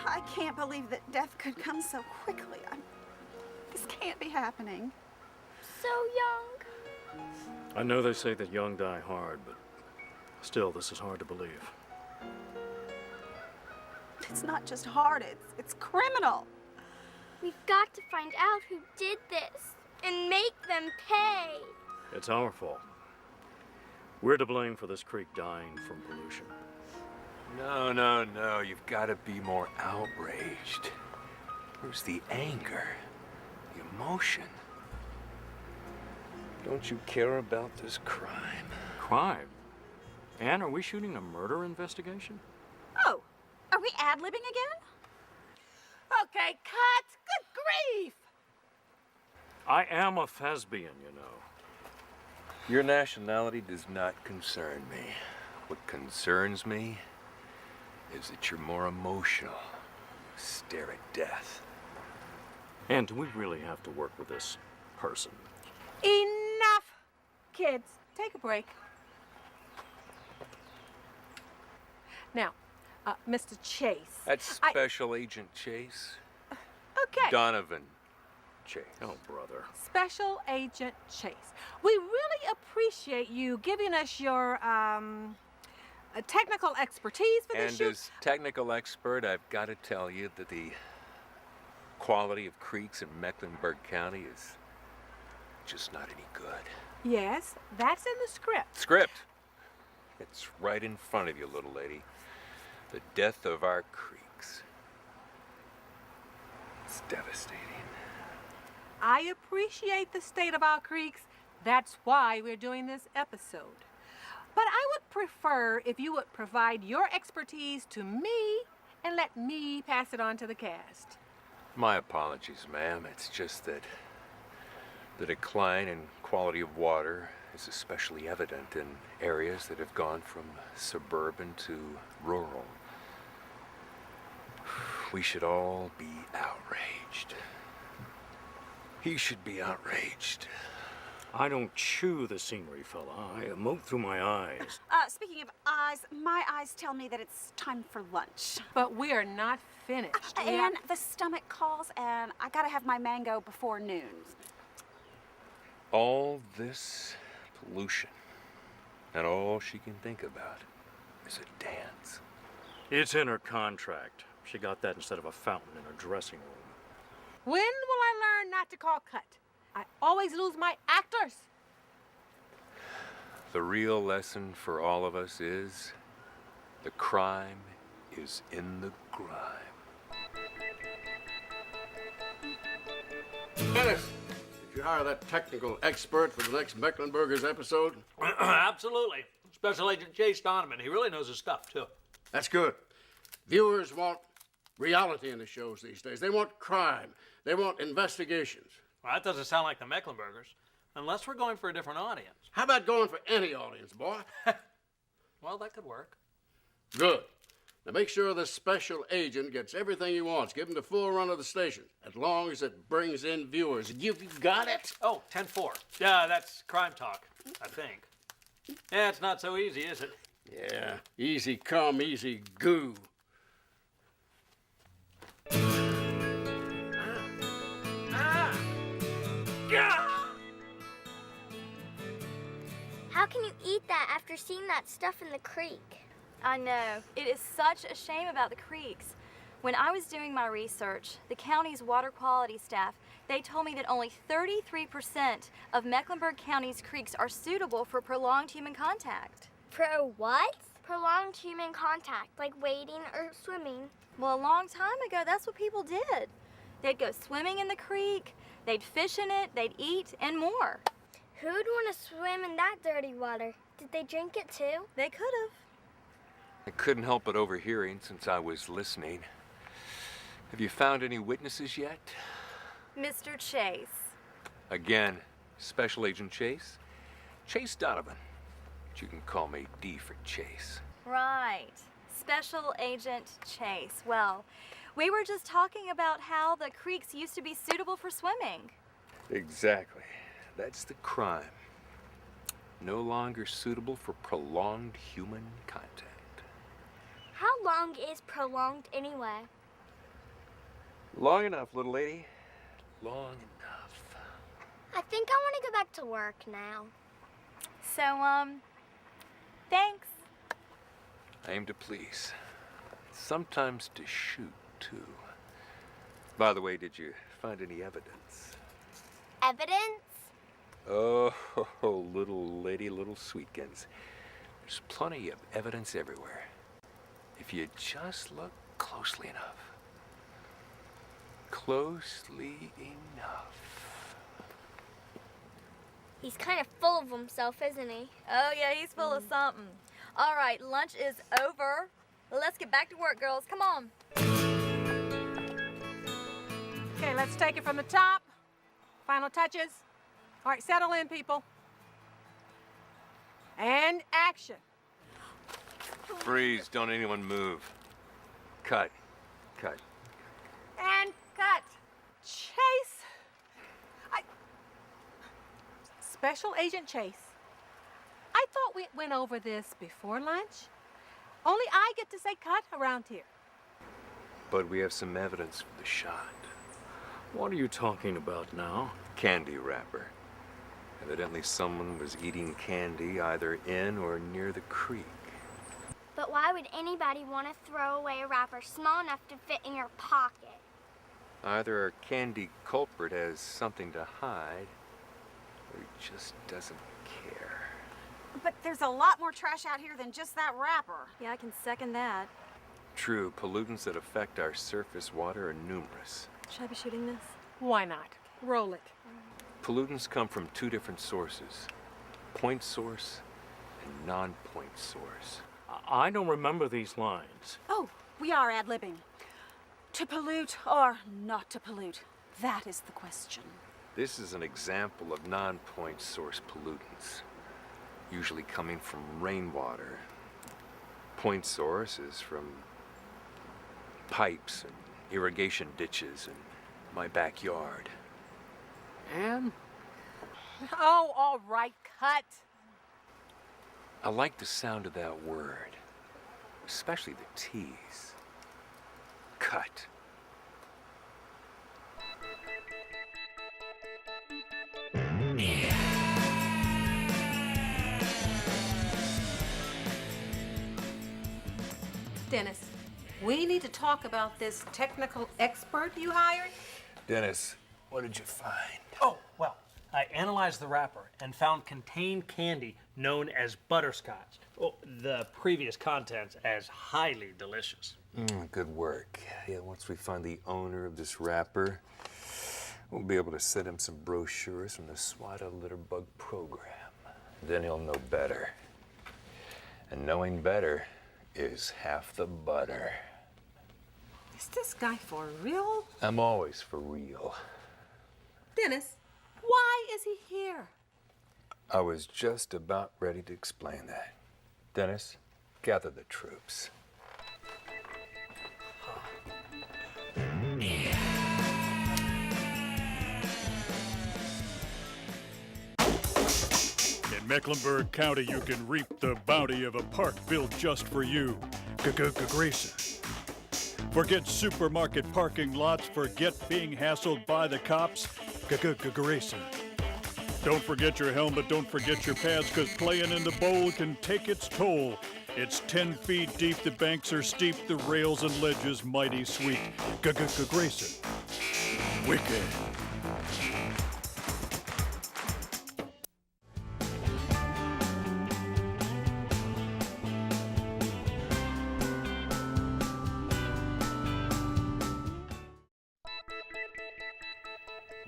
I can't believe that death could come so quickly. This can't be happening. So young. I know they say that young die hard, but still, this is hard to believe. It's not just hard, it's criminal. We've got to find out who did this and make them pay. It's our fault. We're to blame for this creek dying from pollution. No. You've got to be more outraged. Where's the anger? The emotion? Don't you care about this crime? Crime? Anne, are we shooting a murder investigation? Oh, are we ad-libbing again? Okay, cut! Good grief! I am a thespian, you know. Your nationality does not concern me. What concerns me is that you're more emotional. You stare at death. And do we really have to work with this person? Enough! Kids, take a break. Now, Mr. Chase. That's Special Agent Chase. Okay. Donovan Chase. Oh, brother. Special Agent Chase. We really appreciate you giving us your technical expertise for this And shoot. as technical expert, I've got to tell you that the quality of creeks in Mecklenburg County is just not any good. Yes, that's in the script. Script. It's right in front of you, little lady. The death of our creeks. It's devastating. I appreciate the state of our creeks. That's why we're doing this episode. But I would prefer if you would provide your expertise to me and let me pass it on to the cast. My apologies, ma'am. It's just that the decline in quality of water is especially evident in areas that have gone from suburban to rural. We should all be outraged. He should be outraged. I don't chew the scenery, fella. I emote through my eyes. Speaking of eyes, my eyes tell me that it's time for lunch. But we are not finished. And the stomach calls, and I gotta have my mango before noon. All this pollution, and all she can think about is a dance. It's in her contract. She got that instead of a fountain in her dressing room. When will I learn not to call cut? I always lose my actors. The real lesson for all of us is the crime is in the grime. Dennis, did you hire that technical expert for the next Mecklenburgers episode? Absolutely. Special Agent Chase Donovan. He really knows his stuff, too. That's good. Viewers want reality in the shows these days. They want crime. They want investigations. Well, that doesn't sound like the Mecklenburgers, unless we're going for a different audience. How about going for any audience, boy? Well, that could work. Good. Now make sure the special agent gets everything he wants. Give him the full run of the station, as long as it brings in viewers. You've got it? Oh, 10-4. Yeah, that's crime talk, I think. Yeah, it's not so easy, is it? Yeah, easy come, easy goo. How can you eat that after seeing that stuff in the creek? I know. It is such a shame about the creeks. When I was doing my research, the county's water quality staff, they told me that only 33% of Mecklenburg County's creeks are suitable for prolonged human contact. Pro what? Prolonged human contact, like wading or swimming. Well, a long time ago, that's what people did. They'd go swimming in the creek, they'd fish in it, they'd eat, and more. Who'd want to swim in that dirty water? Did they drink it too? They could have. I couldn't help but overhearing since I was listening. Have you found any witnesses yet? Mr. Chase. Again, Special Agent Chase? Chase Donovan. But you can call me D for Chase. Right. Special Agent Chase. Well, we were just talking about how the creeks used to be suitable for swimming. Exactly. That's the crime. No longer suitable for prolonged human contact. How long is prolonged anyway? Long enough, little lady. Long enough. I think I want to go back to work now. So, thanks. I aim to please. Sometimes to shoot, too. By the way, did you find any evidence? Evidence? Oh, little lady, little sweetkins. There's plenty of evidence everywhere. If you just look closely enough. Closely enough. He's kind of full of himself, isn't he? Oh, yeah, he's full of something. All right, lunch is over. Let's get back to work, girls. Come on. Okay, let's take it from the top. Final touches. All right, settle in, people. And action. Freeze, don't anyone move. Cut. Cut. And cut. Chase. Special Agent Chase. I thought we went over this before lunch. Only I get to say cut around here. But we have some evidence for the shot. What are you talking about now? Candy wrapper. Evidently someone was eating candy either in or near the creek. But why would anybody want to throw away a wrapper small enough to fit in your pocket? Either our candy culprit has something to hide, or he just doesn't care. But there's a lot more trash out here than just that wrapper. Yeah, I can second that. True, pollutants that affect our surface water are numerous. Should I be shooting this? Why not? Roll it. Pollutants come from two different sources. Point source and non-point source. I don't remember these lines. Oh, we are ad-libbing. To pollute or not to pollute? That is the question. This is an example of non-point source pollutants, usually coming from rainwater. Point source is from pipes and irrigation ditches in my backyard. Anne? Oh, all right, cut. I like the sound of that word, especially the T's. Cut. Dennis, we need to talk about this technical expert you hired. Dennis, what did you find? Oh, well, I analyzed the wrapper and found contained candy known as butterscotch. Oh, the previous contents as highly delicious. Good work. Yeah, once we find the owner of this wrapper, we'll be able to send him some brochures from the SWAT Litter Bug program. Then he'll know better. And knowing better is half the butter. Is this guy for real? I'm always for real. Dennis, why is he here? I was just about ready to explain that. Dennis, gather the troops. In Mecklenburg County, you can reap the bounty of a park built just for you. Grayson. Forget supermarket parking lots. Forget being hassled by the cops. Grayson. Don't forget your helmet. Don't forget your pads, because playing in the bowl can take its toll. It's 10 feet deep. The banks are steep. The rails and ledges mighty sweet. Grayson. Wicked.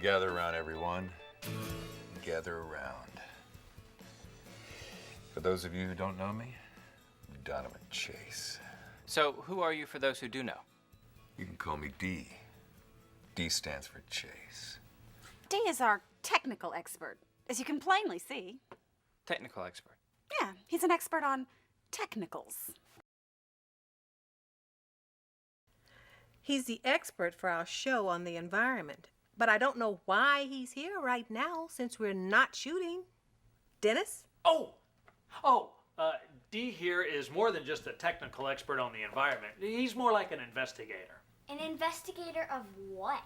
Gather around, everyone. Gather around. For those of you who don't know me, I'm Donovan Chase. So, who are you for those who do know? You can call me D. D stands for Chase. D is our technical expert, as you can plainly see. Technical expert. Yeah, he's an expert on technicals. He's the expert for our show on the environment. But I don't know why he's here right now since we're not shooting. Dennis? D here is more than just a technical expert on the environment. He's more like an investigator. An investigator of what?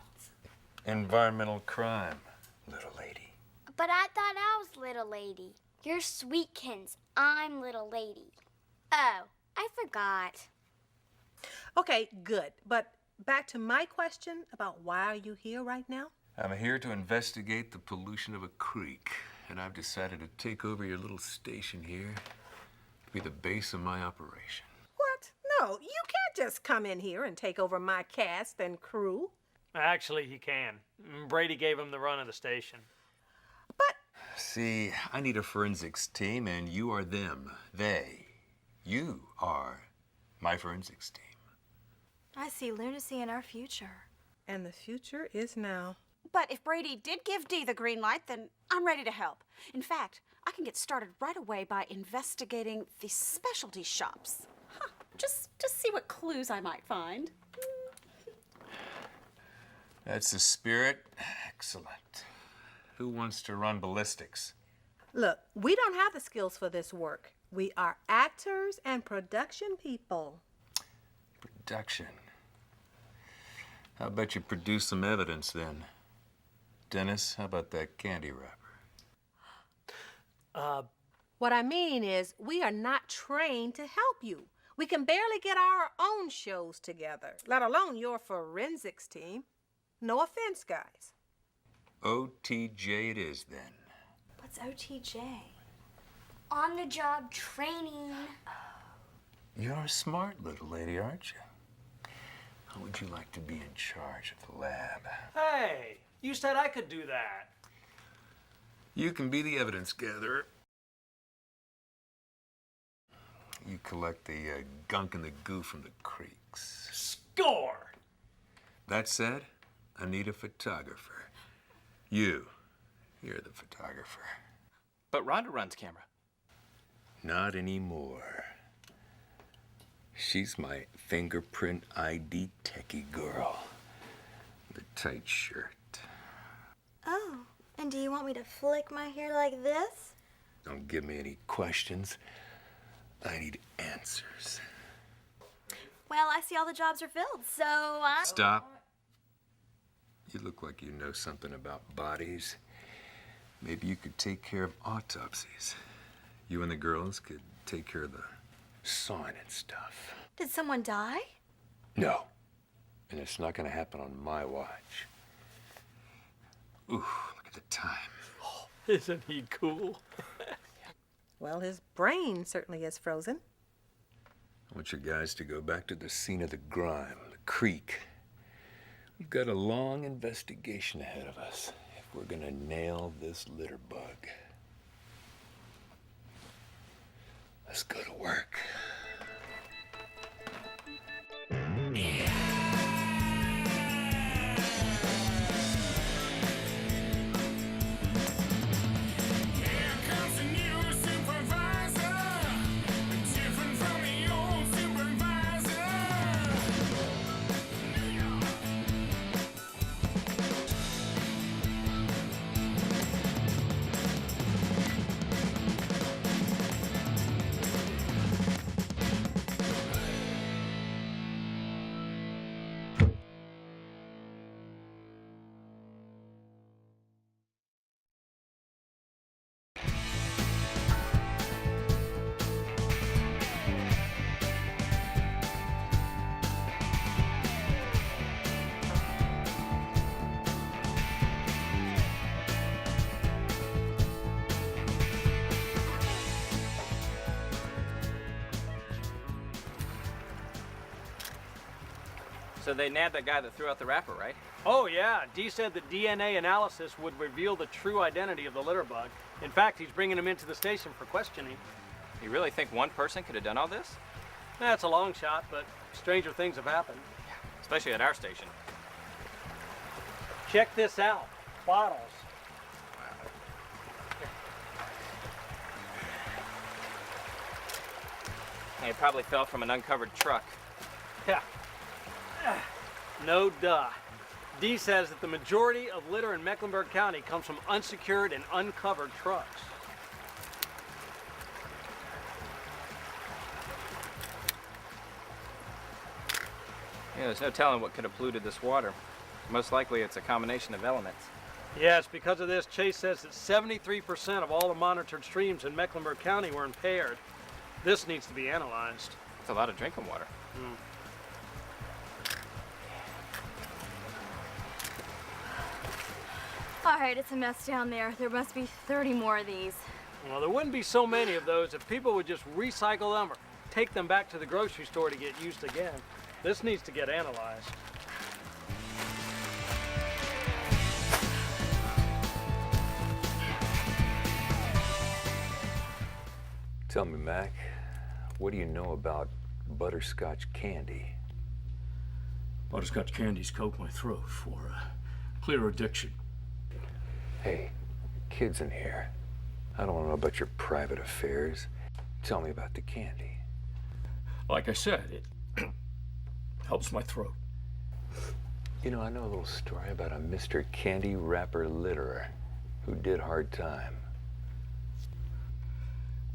Environmental crime, little lady. But I thought I was little lady. You're Sweetkins. I'm little lady. Oh, I forgot. Okay, good. But back to my question about why are you here right now? I'm here to investigate the pollution of a creek, and I've decided to take over your little station here to be the base of my operation. What? No, you can't just come in here and take over my cast and crew. Actually, he can. Brady gave him the run of the station. But See, I need a forensics team, and you are them. They. You are my forensics team. I see lunacy in our future. and the future is now. But if Brady did give Dee the green light, then I'm ready to help. In fact, I can get started right away by investigating the specialty shops. Huh, just see what clues I might find. That's the spirit. Excellent. Who wants to run ballistics? Look, we don't have the skills for this work. We are actors and production people. Production. How about you produce some evidence then? Dennis, how about that candy wrapper? What I mean is, we are not trained to help you. We can barely get our own shows together, let alone your forensics team. No offense, guys. OTJ it is then. What's OTJ? On the job training. You're a smart little lady, aren't you? How would you like to be in charge of the lab? Hey, you said I could do that. You can be the evidence gatherer. You collect the gunk and the goo from the creeks. Score! That said, I need a photographer. You're the photographer. But Rhonda runs camera. Not anymore. She's my fingerprint ID techie girl. The tight shirt. Oh, and do you want me to flick my hair like this? Don't give me any questions. I need answers. Well, I see all the jobs are filled, so I... Stop. You look like you know something about bodies. Maybe you could take care of autopsies. You and the girls could take care of the sawing and stuff. Did someone die? No. And it's not gonna happen on my watch. Ooh, look at the time. Isn't he cool? Well, his brain certainly is frozen. I want you guys to go back to the scene of the grime, the creek. We've got a long investigation ahead of us if we're gonna nail this litter bug. Let's go to work. So they nabbed that guy that threw out the wrapper, right? Oh, yeah. Dee said the DNA analysis would reveal the true identity of the litter bug. In fact, he's bringing him into the station for questioning. You really think one person could have done all this? That's a long shot, but stranger things have happened. Especially at our station. Check this out. Bottles. They probably fell from an uncovered truck. Yeah. No duh. Dee says that the majority of litter in Mecklenburg County comes from unsecured and uncovered trucks. Yeah, there's no telling what could have polluted this water. Most likely it's a combination of elements. Yeah, it's because of this. Chase says that 73% of all the monitored streams in Mecklenburg County were impaired. This needs to be analyzed. It's a lot of drinking water. All right, it's a mess down there. There must be 30 more of these. Well, there wouldn't be so many of those if people would just recycle them or take them back to the grocery store to get used again. This needs to get analyzed. Tell me, Mac, what do you know about butterscotch candy? Butterscotch candies coat my throat for clear addiction. Hey, kids in here. I don't want to know about your private affairs. Tell me about the candy. Like I said, it helps my throat. You know, I know a little story about a Mr. Candy Wrapper Litterer who did hard time.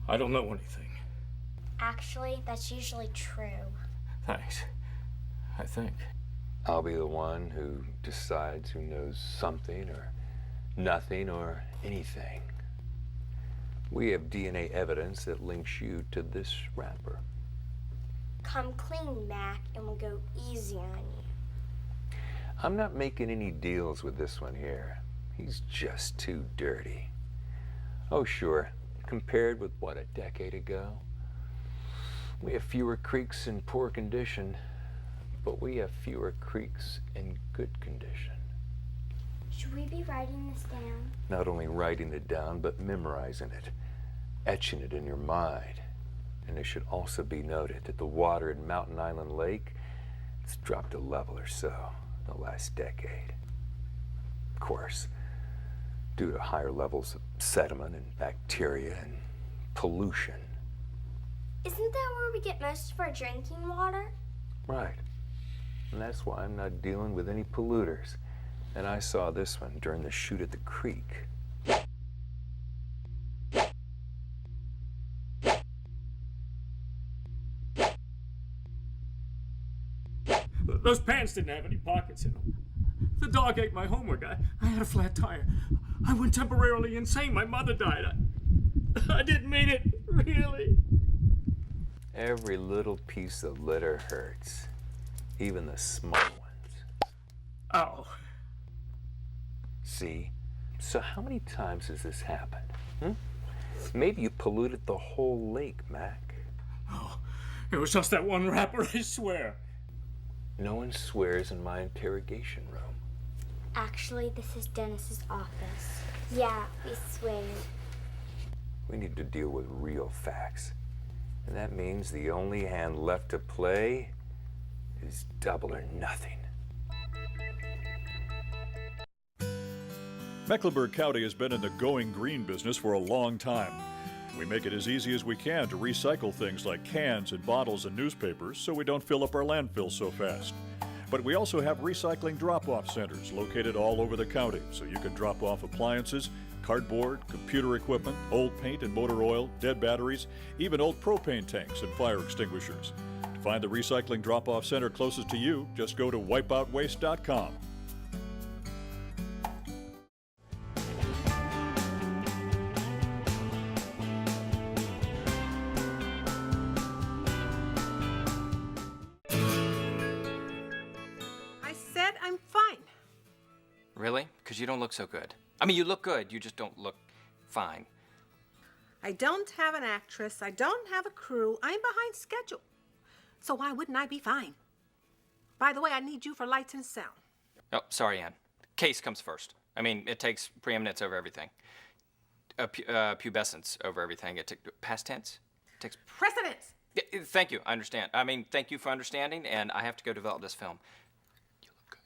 I don't know anything. Actually, that's usually true. Thanks. I think. I'll be the one who decides who knows something or nothing or anything. We have DNA evidence that links you to this wrapper. Come clean, Mac, and we'll go easy on you. I'm not making any deals with this one here. He's just too dirty. Oh, sure. Compared with, what, a decade ago? We have fewer creeks in poor condition, but we have fewer creeks in good condition. Should we be writing this down? Not only writing it down, but memorizing it, etching it in your mind. And it should also be noted that the water in Mountain Island Lake has dropped a level or so in the last decade. Of course, due to higher levels of sediment and bacteria and pollution. Isn't that where we get most of our drinking water? Right. And that's why I'm not dealing with any polluters. And I saw this one during the shoot at the creek. Those pants didn't have any pockets in them. The dog ate my homework. I had a flat tire. I went temporarily insane. My mother died. I didn't mean it, really. Every little piece of litter hurts, even the small ones. Oh. See? So how many times has this happened? Maybe you polluted the whole lake, Mac. Oh, it was just that one wrapper, I swear. No one swears in my interrogation room. Actually, this is Dennis's office. Yeah, we swear. We need to deal with real facts. And that means the only hand left to play is double or nothing. Mecklenburg County has been in the going green business for a long time. We make it as easy as we can to recycle things like cans and bottles and newspapers so we don't fill up our landfills so fast. But we also have recycling drop-off centers located all over the county, so you can drop off appliances, cardboard, computer equipment, old paint and motor oil, dead batteries, even old propane tanks and fire extinguishers. To find the recycling drop-off center closest to you, just go to wipeoutwaste.com. I'm fine. Really? Because you don't look so good. I mean, you look good, you just don't look fine. I don't have an actress. I don't have a crew. I'm behind schedule. So why wouldn't I be fine? By the way, I need you for lights and sound. Oh, sorry, Ann. Case comes first. I mean, it takes preeminence over everything. Pubescence over everything. It takes past tense. It takes Precedence! Thank you. I understand. I mean, thank you for understanding, and I have to go develop this film. You look good.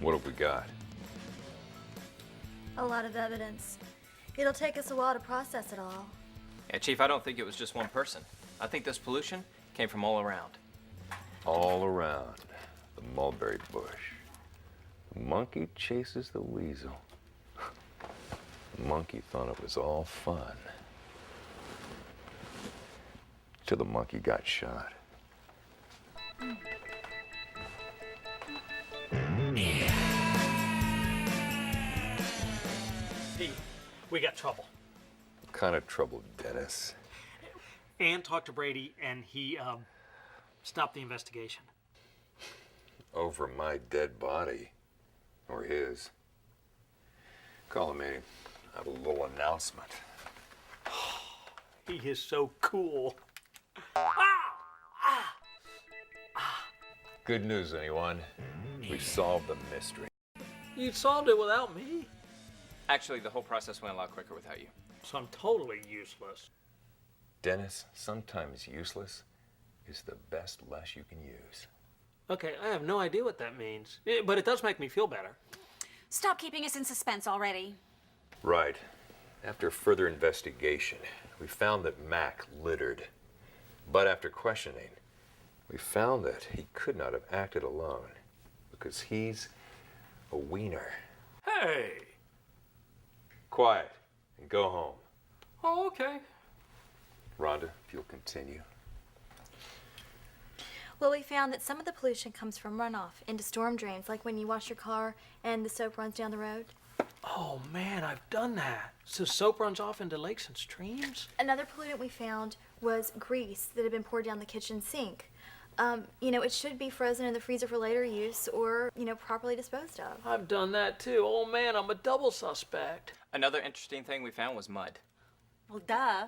What have we got? A lot of evidence. It'll take us a while to process it all. Yeah, Chief, I don't think it was just one person. I think this pollution Came from all around. All around the mulberry bush. The monkey chases the weasel. The monkey thought it was all fun. Till the monkey got shot. Pete, we got trouble. What kind of trouble, Dennis? Ann talked to Brady, and he stopped the investigation. Over my dead body. Or his. Call a meeting. I have a little announcement. He is so cool. Good news, anyone? We've solved the mystery. You solved it without me. Actually, the whole process went a lot quicker without you. So I'm totally useless. Dennis, sometimes useless is the best less you can use. Okay, I have no idea what that means, but it does make me feel better. Stop keeping us in suspense already. Right. After further investigation, we found that Mac littered. But after questioning, we found that he could not have acted alone because he's a wiener. Hey! Quiet and go home. Oh, okay. Rhonda, if you'll continue. Well, we found that some of the pollution comes from runoff into storm drains, like when you wash your car and the soap runs down the road. Oh man, I've done that. So soap runs off into lakes and streams? Another pollutant we found was grease that had been poured down the kitchen sink. It should be frozen in the freezer for later use or, properly disposed of. I've done that too. Oh man, I'm a double suspect. Another interesting thing we found was mud. Well, duh.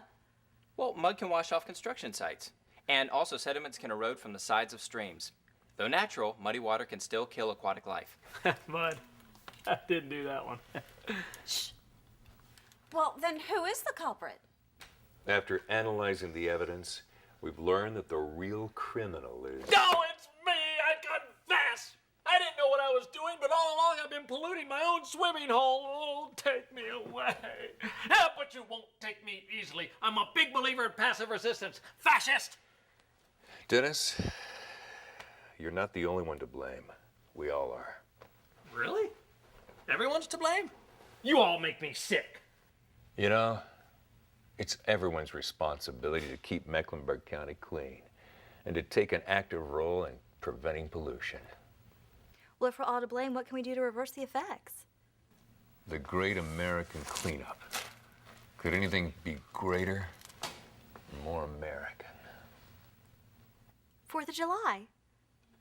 Well, mud can wash off construction sites. And also sediments can erode from the sides of streams. Though natural, muddy water can still kill aquatic life. Mud. I didn't do that one. Shh. Well, then who is the culprit? After analyzing the evidence, we've learned that the real criminal is... No, it's me! I confess! I didn't know what I was doing, but all along I've been polluting my own swimming hole. Oh, take me away. Yeah, but you won't take me easily. I'm a big believer in passive resistance. Fascist! Dennis, you're not the only one to blame. We all are. Really? Everyone's to blame? You all make me sick. You know, it's everyone's responsibility to keep Mecklenburg County clean and to take an active role in preventing pollution. Well, if we're all to blame, what can we do to reverse the effects? The great American cleanup. Could anything be greater and more American? 4th of July.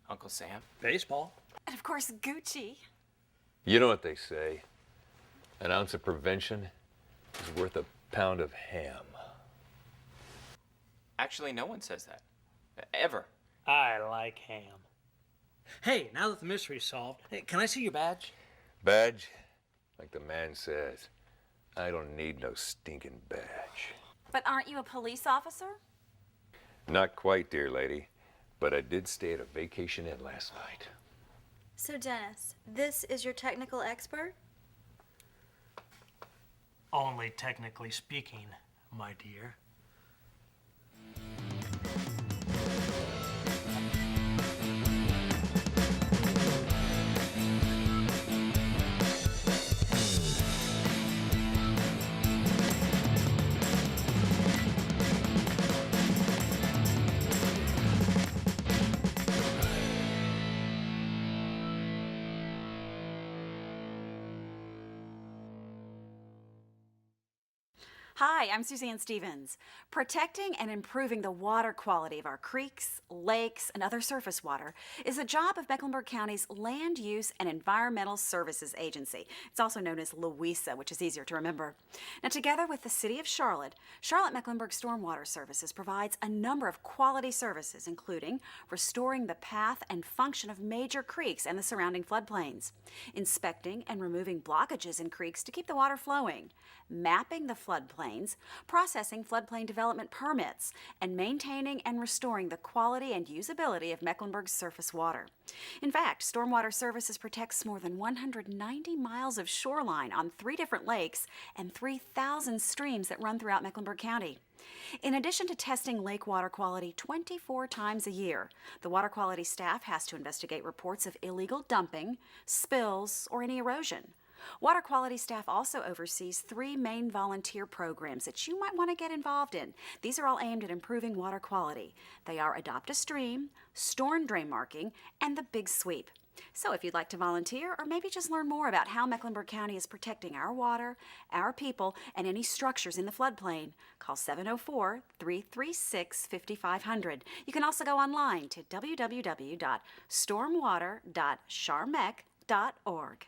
Uncle Sam? Baseball. And of course, Gucci. You know what they say, an ounce of prevention is worth a pound of ham. Actually, no one says that. Ever. I like ham. Hey, now that the mystery's solved, can I see your badge? Badge? Like the man says, I don't need no stinking badge. But aren't you a police officer? Not quite, dear lady, but I did stay at a vacation inn last night. So, Dennis, this is your technical expert? Only technically speaking, my dear. Hi, I'm Suzanne Stevens. Protecting and improving the water quality of our creeks, lakes, and other surface water is a job of Mecklenburg County's Land Use and Environmental Services Agency. It's also known as LWESA, which is easier to remember. Now, together with the City of Charlotte, Charlotte-Mecklenburg Stormwater Services provides a number of quality services, including restoring the path and function of major creeks and the surrounding floodplains, inspecting and removing blockages in creeks to keep the water flowing, mapping the floodplain floodplains, processing floodplain development permits, and maintaining and restoring the quality and usability of Mecklenburg's surface water. In fact, Stormwater Services protects more than 190 miles of shoreline on 3 different lakes and 3,000 streams that run throughout Mecklenburg County. In addition to testing lake water quality 24 times a year, the water quality staff has to investigate reports of illegal dumping, spills, or any erosion. Water quality staff also oversees 3 main volunteer programs that you might want to get involved in. These are all aimed at improving water quality. They are Adopt a Stream, Storm Drain Marking, and the Big Sweep. So if you'd like to volunteer or maybe just learn more about how Mecklenburg County is protecting our water, our people, and any structures in the floodplain, call 704-336-5500. You can also go online to www.stormwater.charmec.org.